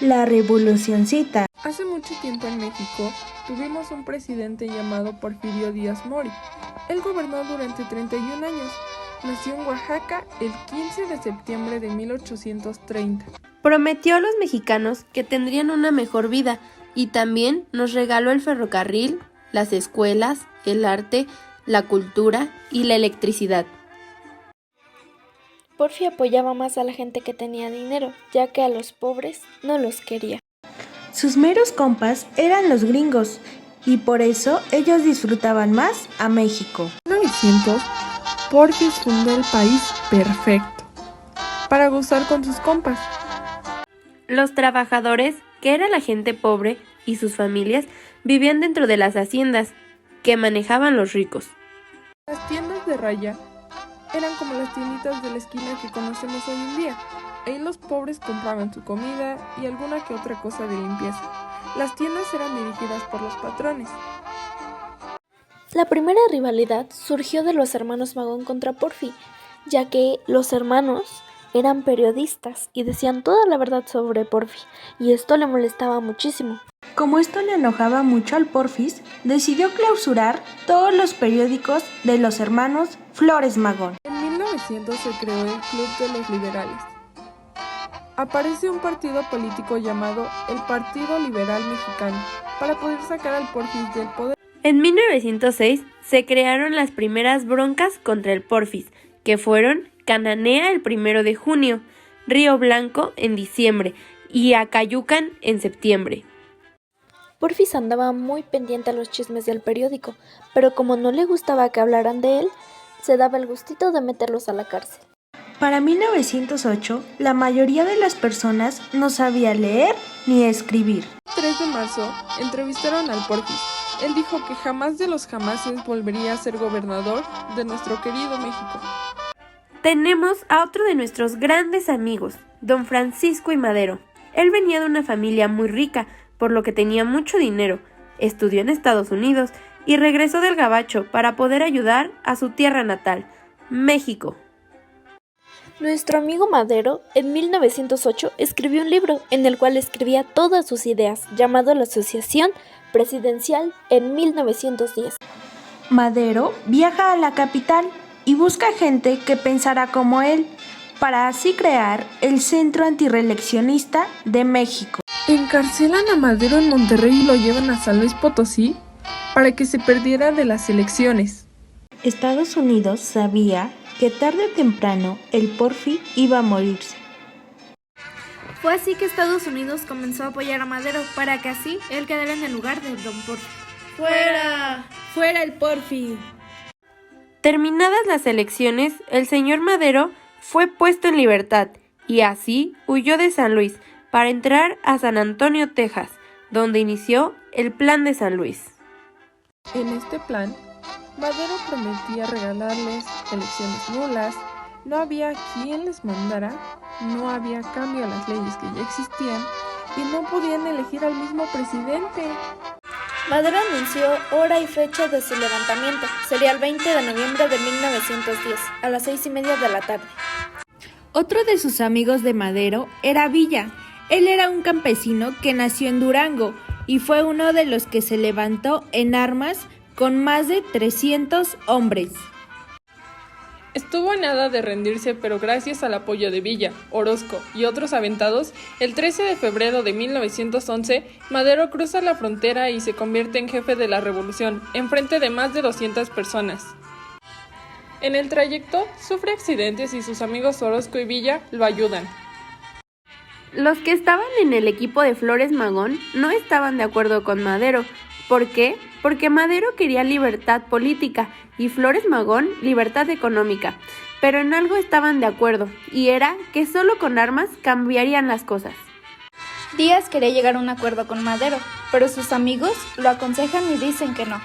La revolucioncita. Hace mucho tiempo en México tuvimos un presidente llamado Porfirio Díaz Mori. Él gobernó durante 31 años. Nació en Oaxaca el 15 de septiembre de 1830. Prometió a los mexicanos que tendrían una mejor vida y también nos regaló el ferrocarril, las escuelas, el arte, la cultura y la electricidad. Porfi apoyaba más a la gente que tenía dinero, ya que a los pobres no los quería. Sus meros compas eran los gringos y por eso ellos disfrutaban más a México. En 1900, Porfi fundó el país perfecto para gozar con sus compas. Los trabajadores, que era la gente pobre, y sus familias vivían dentro de las haciendas que manejaban los ricos. Las tiendas de raya eran como las tienditas de la esquina que conocemos hoy en día. Ahí los pobres compraban su comida y alguna que otra cosa de limpieza. Las tiendas eran dirigidas por los patrones. La primera rivalidad surgió de los hermanos Magón contra Porfi, ya que los hermanos eran periodistas y decían toda la verdad sobre Porfi, y esto le molestaba muchísimo. Como esto le enojaba mucho al Porfis, decidió clausurar todos los periódicos de los hermanos Flores Magón. En 1900 se creó el Club de los Liberales. Aparece un partido político llamado el Partido Liberal Mexicano para poder sacar al Porfis del poder. En 1906 se crearon las primeras broncas contra el Porfis, que fueron Cananea el 1 de junio, Río Blanco en diciembre y Acayucan en septiembre. Porfis andaba muy pendiente a los chismes del periódico, pero como no le gustaba que hablaran de él, se daba el gustito de meterlos a la cárcel. Para 1908, la mayoría de las personas no sabía leer ni escribir. El 3 de marzo entrevistaron al Porfis. Él dijo que jamás de los jamases volvería a ser gobernador de nuestro querido México. Tenemos a otro de nuestros grandes amigos, don Francisco I. Madero. Él venía de una familia muy rica, por lo que tenía mucho dinero. Estudió en Estados Unidos y regresó del Gabacho para poder ayudar a su tierra natal, México. Nuestro amigo Madero, en 1908, escribió un libro en el cual escribía todas sus ideas, llamado La Asociación Presidencial en 1910. Madero viaja a la capital y busca gente que pensara como él, para así crear el Centro Antirreeleccionista de México. Encarcelan a Madero en Monterrey y lo llevan a San Luis Potosí para que se perdiera de las elecciones. Estados Unidos sabía que tarde o temprano el Porfi iba a morirse. Fue así que Estados Unidos comenzó a apoyar a Madero para que así él quedara en el lugar de Don Porfi. ¡Fuera! ¡Fuera el Porfi! Terminadas las elecciones, el señor Madero fue puesto en libertad y así huyó de San Luis para entrar a San Antonio, Texas, donde inició el Plan de San Luis. En este plan, Madero prometía regalarles elecciones nulas, no había quien les mandara, no había cambio a las leyes que ya existían y no podían elegir al mismo presidente. Madero anunció hora y fecha de su levantamiento. Sería el 20 de noviembre de 1910, a las 6:30 de la tarde. Otro de sus amigos de Madero era Villa. Él era un campesino que nació en Durango y fue uno de los que se levantó en armas con más de 300 hombres. Estuvo en nada de rendirse, pero gracias al apoyo de Villa, Orozco y otros aventados, el 13 de febrero de 1911, Madero cruza la frontera y se convierte en jefe de la revolución, enfrente de más de 200 personas. En el trayecto, sufre accidentes y sus amigos Orozco y Villa lo ayudan. Los que estaban en el equipo de Flores Magón no estaban de acuerdo con Madero. ¿Por qué? Porque Madero quería libertad política y Flores Magón libertad económica, pero en algo estaban de acuerdo, y era que solo con armas cambiarían las cosas. Díaz quería llegar a un acuerdo con Madero, pero sus amigos lo aconsejan y dicen que no.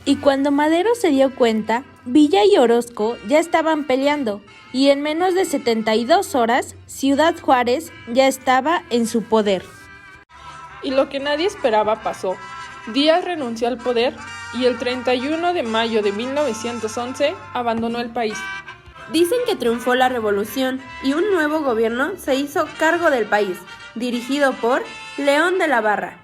Y cuando Madero se dio cuenta, Villa y Orozco ya estaban peleando, y en menos de 72 horas, Ciudad Juárez ya estaba en su poder. Y lo que nadie esperaba pasó. Díaz renunció al poder y el 31 de mayo de 1911 abandonó el país. Dicen que triunfó la revolución y un nuevo gobierno se hizo cargo del país, dirigido por León de la Barra.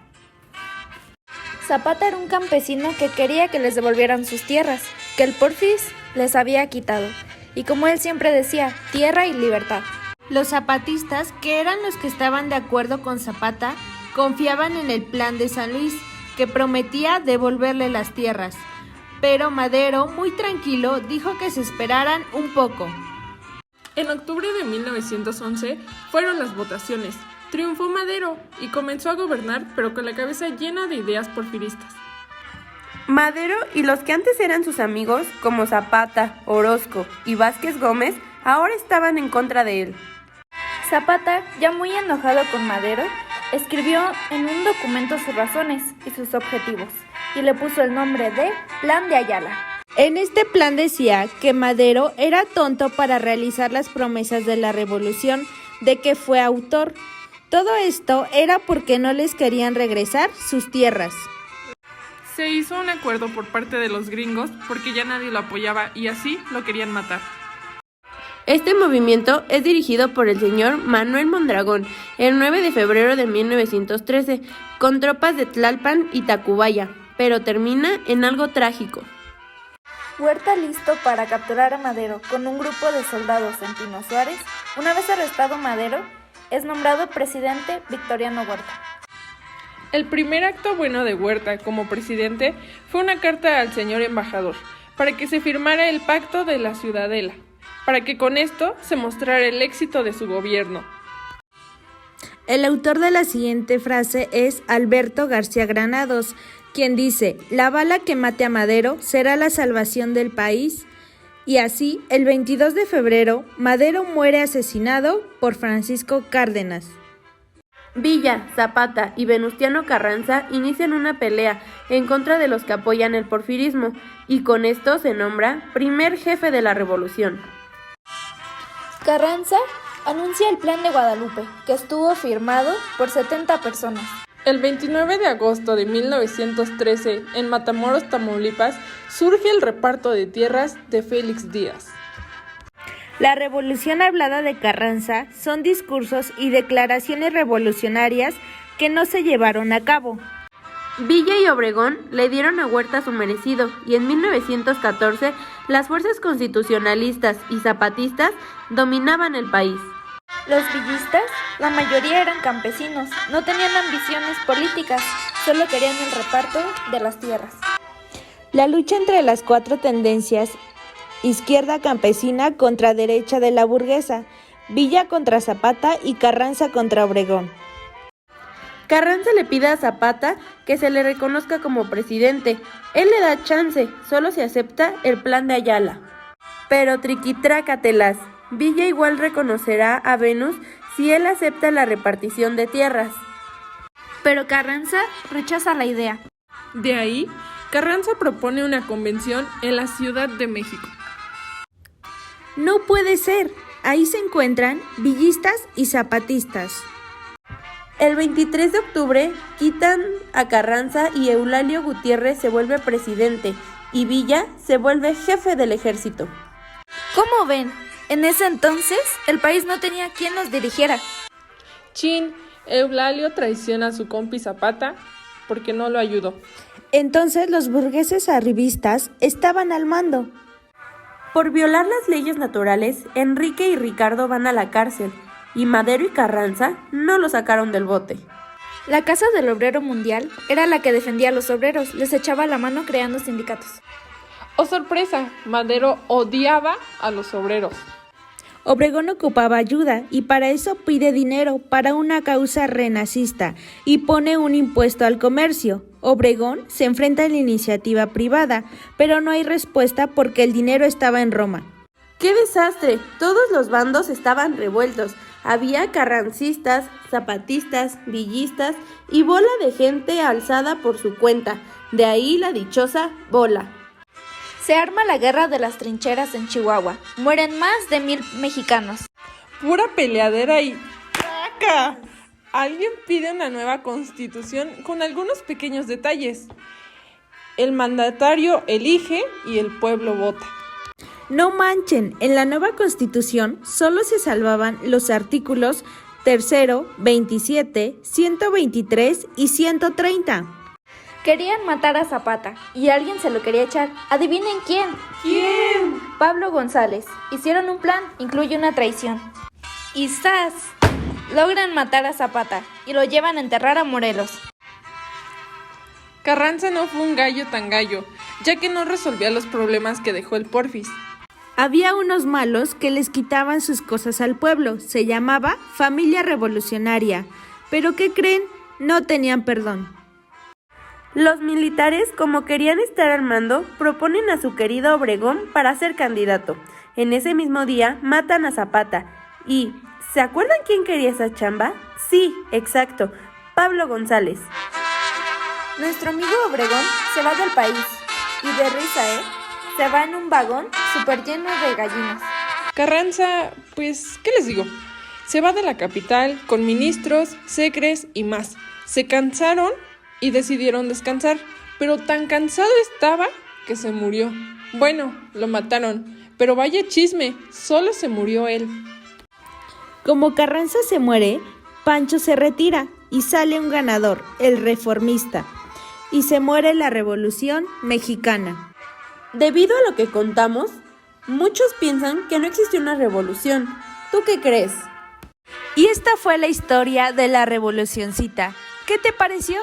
Zapata era un campesino que quería que les devolvieran sus tierras, que el Porfis les había quitado, y como él siempre decía, tierra y libertad. Los zapatistas, que eran los que estaban de acuerdo con Zapata, confiaban en el plan de San Luis, que prometía devolverle las tierras. Pero Madero, muy tranquilo, dijo que se esperaran un poco. En octubre de 1911 fueron las votaciones. Triunfó Madero y comenzó a gobernar, pero con la cabeza llena de ideas porfiristas. Madero y los que antes eran sus amigos, como Zapata, Orozco y Vázquez Gómez, ahora estaban en contra de él. Zapata, ya muy enojado con Madero, escribió en un documento sus razones y sus objetivos, y le puso el nombre de Plan de Ayala. En este plan decía que Madero era tonto para realizar las promesas de la revolución de que fue autor. Todo esto era porque no les querían regresar sus tierras. Se hizo un acuerdo por parte de los gringos porque ya nadie lo apoyaba y así lo querían matar. Este movimiento es dirigido por el señor Manuel Mondragón el 9 de febrero de 1913 con tropas de Tlalpan y Tacubaya, pero termina en algo trágico. Huerta, listo para capturar a Madero con un grupo de soldados en Pino Suárez, una vez arrestado Madero, es nombrado presidente Victoriano Huerta. El primer acto bueno de Huerta como presidente fue una carta al señor embajador para que se firmara el Pacto de la Ciudadela, para que con esto se mostrara el éxito de su gobierno. El autor de la siguiente frase es Alberto García Granados, quien dice: la bala que mate a Madero será la salvación del país. Y así, el 22 de febrero, Madero muere asesinado por Francisco Cárdenas. Villa, Zapata y Venustiano Carranza inician una pelea en contra de los que apoyan el porfirismo, y con esto se nombra primer jefe de la revolución. Carranza anuncia el Plan de Guadalupe, que estuvo firmado por 70 personas. El 29 de agosto de 1913, en Matamoros, Tamaulipas, surge el reparto de tierras de Félix Díaz. La revolución hablada de Carranza son discursos y declaraciones revolucionarias que no se llevaron a cabo. Villa y Obregón le dieron a Huerta su merecido, y en 1914 las fuerzas constitucionalistas y zapatistas dominaban el país. Los villistas, la mayoría eran campesinos, no tenían ambiciones políticas, solo querían el reparto de las tierras. La lucha entre las cuatro tendencias, izquierda campesina contra derecha de la burguesa, Villa contra Zapata y Carranza contra Obregón. Carranza le pide a Zapata que se le reconozca como presidente. Él le da chance, solo se acepta el plan de Ayala. Pero triquitrácatelas, Villa igual reconocerá a Venus si él acepta la repartición de tierras. Pero Carranza rechaza la idea. De ahí, Carranza propone una convención en la Ciudad de México. No puede ser, ahí se encuentran villistas y zapatistas. El 23 de octubre quitan a Carranza y Eulalio Gutiérrez se vuelve presidente y Villa se vuelve jefe del ejército. ¿Cómo ven? En ese entonces, el país no tenía quien los dirigiera. Chin, Eulalio traiciona a su compi Zapata porque no lo ayudó. Entonces los burgueses arribistas estaban al mando. Por violar las leyes naturales, Enrique y Ricardo van a la cárcel, y Madero y Carranza no lo sacaron del bote. La Casa del Obrero Mundial era la que defendía a los obreros, les echaba la mano creando sindicatos. ¡Oh, sorpresa! Madero odiaba a los obreros. Obregón ocupaba ayuda y para eso pide dinero para una causa renacista y pone un impuesto al comercio. Obregón se enfrenta a la iniciativa privada, pero no hay respuesta porque el dinero estaba en Roma. ¡Qué desastre! Todos los bandos estaban revueltos. Había carrancistas, zapatistas, villistas y bola de gente alzada por su cuenta. De ahí la dichosa bola. Se arma la guerra de las trincheras en Chihuahua. Mueren más de 1,000 mexicanos. Pura peleadera y ¡caca! Alguien pide una nueva constitución con algunos pequeños detalles. El mandatario elige y el pueblo vota. No manchen, en la nueva constitución solo se salvaban los artículos tercero 27, 123 y 130. Querían matar a Zapata y alguien se lo quería echar. ¿Adivinen quién? ¿Quién? Pablo González. Hicieron un plan, incluye una traición. Y ¡zas! Logran matar a Zapata y lo llevan a enterrar a Morelos. Carranza no fue un gallo tan gallo, ya que no resolvía los problemas que dejó el Porfis. Había unos malos que les quitaban sus cosas al pueblo. Se llamaba Familia Revolucionaria. ¿Pero qué creen? No tenían perdón. Los militares, como querían estar al mando, proponen a su querido Obregón para ser candidato. En ese mismo día matan a Zapata. Y, ¿se acuerdan quién quería esa chamba? Sí, exacto, Pablo González. Nuestro amigo Obregón se va del país. Y de risa, se va en un vagón súper lleno de gallinas. Carranza, pues, ¿qué les digo? Se va de la capital con ministros, secres y más. Se cansaron y decidieron descansar, pero tan cansado estaba que se murió. Bueno, lo mataron, pero vaya chisme, solo se murió él. Como Carranza se muere, Pancho se retira y sale un ganador, el Reformista, y se muere la Revolución Mexicana. Debido a lo que contamos, muchos piensan que no existió una revolución. ¿Tú qué crees? Y esta fue la historia de la Revolucioncita. ¿Qué te pareció?